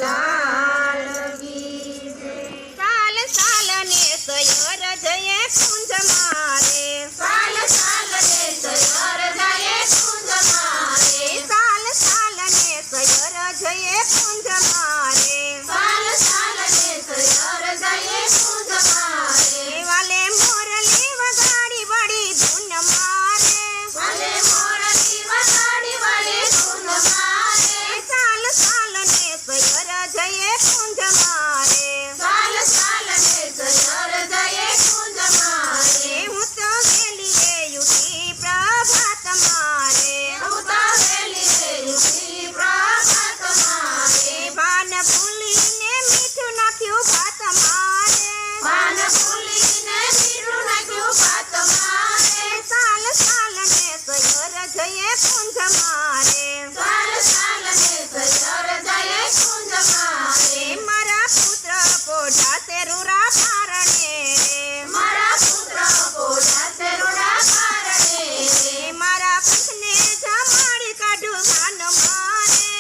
લાલ કી જય। સાલ સાલ ને સયોર જયે કુંજ મારે, સાલ સાલ ને સયોર જયે કુંજ મારે, સાલ સાલ ને સયોર જયે કુંજ મારે, સાલ સાલ ને સયોર જયે કુંજ મારે। વાલે મોરલી વગાડી વળી ધૂન મારે, વાલે મોરલી વગાડી વળી ધૂન મારે, સાલ સાલ ને સયોર જયે કુંજ મારે, સાલ સાલ ને સયોર જયે કુંજ મારે। હું તો વેલી રે યુઠી પ્રભાત મારે, હું તો વેલી રે યુઠી પ્રભાત મારે, ભાન ભૂલીને મીઠું નાખ્યું ભાત મારે, ભાન ભૂલીને મીઠું નાખ્યું ભાત મારે, સાલ સાલ ને સયોર જયે કુંજ મારે, સાલ સાલ ને સયોર જયે કુંજ મારે। મારા પુત્ર પોઢાશે રૂરા પારણે રે, મારા પુત્ર પોઢાશે રૂરા પારણે રે, મારા પંથને જમાડી કાઢું ભાન મારે,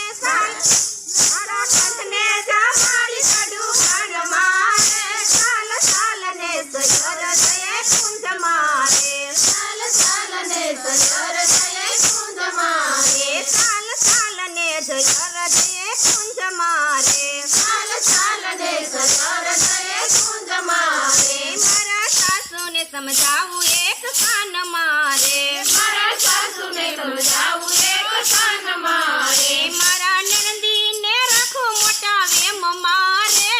મારા પંથને જમાડી કાઢું ભાન મારે, સાલ સાલ ને સયોર જયે કુંજ મારે, સાલ સાલ ને સયોર જયે કુંજ મારે, સાલ સાલ ને સયોર જયે કુંજ મારે, સાલ સાલ ને સયોર જયે કુંજ મારે। મારા સાસુને સમજાવું એક કાન મારે, મારા સાસુને સમજાવું એક કાન મારે, મારા નણંદીને રાખું મોટા વેમ મારે,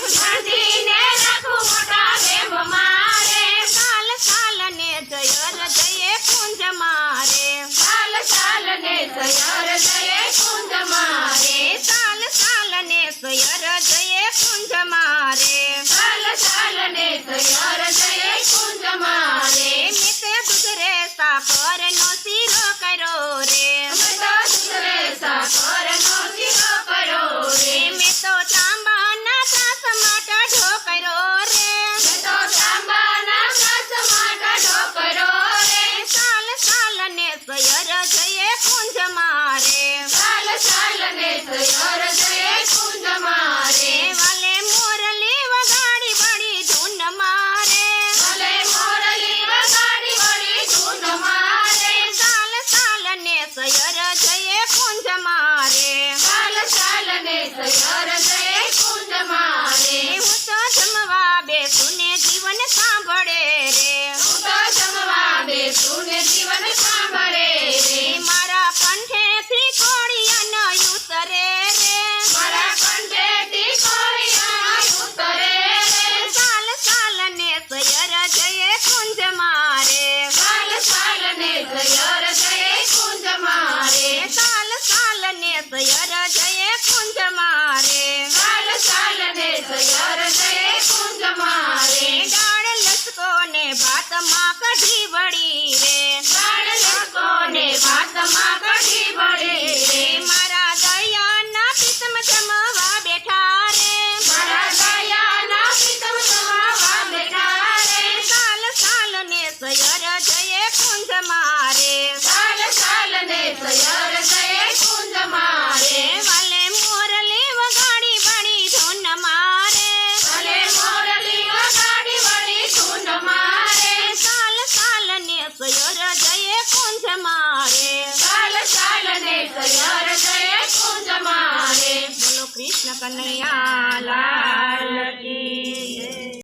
નણંદીને રાખું મોટા વેમ મારે, સાલ સાલ ને સયોર જયે કુંજ મારે, સાલ સાલ ને સયોર જયે કુંજ મારે, સાલ સાલ ને સયોર જયે કુંજ મારે, સાલ સાલ ને સયોર જયે કુંજ મારે। મેં તે દૂધરે સાકર નો શીરો કર્યો રે, મેં તો દૂધરે સાકર નો શીરો કર્યો રે, મેં તો તાંબાના ગ્લાસમાં ટાઢો કર્યો રે, મેં તો તાંબાના ગ્લાસમાં ટાઢો કર્યો રે, સાલ સાલ ને સયોર જયે કુંજ મારે, સાલ સાલ ને સયોર જયે કુંજ મારે। વાલે મોરલી વગાડી વળી ધૂન મારે, વાલે મોરલી વગાડી વળી ધૂન મારે, સાલ સાલ ને સયોર જયે કુંજ મારે, સાલ સાલ ને સયોર જયે કુંજ મારે। હું તો જમવા બેસું ને જીવન સાંભળે રે, હું તો જમવા બેસું ને જીવન સાંભળે રે, મારા કંઠેથી કોળિયા ન ઉતરે રે, મારા કંઠેથી કોળિયા ન ઉતરે રે, સાલ સાલ ને સયોર જયે કુંજ મારે, સાલ સાલ ને સયોર જયે કુંજ મારે, સાલ સાલ ને સયોર જયે કુંજ મારે, સાલ સાલ ને સયોર જયે કુંજ મારે। દાળ લસકો ને ભાતમાં કઢી વળી રે, દાળ લસકો ને ભાતમાં કઢી વળી રે, મારા દયાના પિતમ જમવા બેઠા રે, મારા દયાના પિતમ જમવા બેઠા રે, સાલ સાલ ને સયોર જયે કુંજ મારે, સાલ સાલ ને સયોર જયે કુંજ મારે। વાલે મોરલી વગાડી વળી ધૂન મારે, વાલે મોરલી વગાડી વળી ધૂન મારે, સાલ સાલ ને સયોર જયે કુંજ મારે, સાલ સાલ ને સયોર જયે કુંજ મારે। બોલો કૃષ્ણ કનૈયા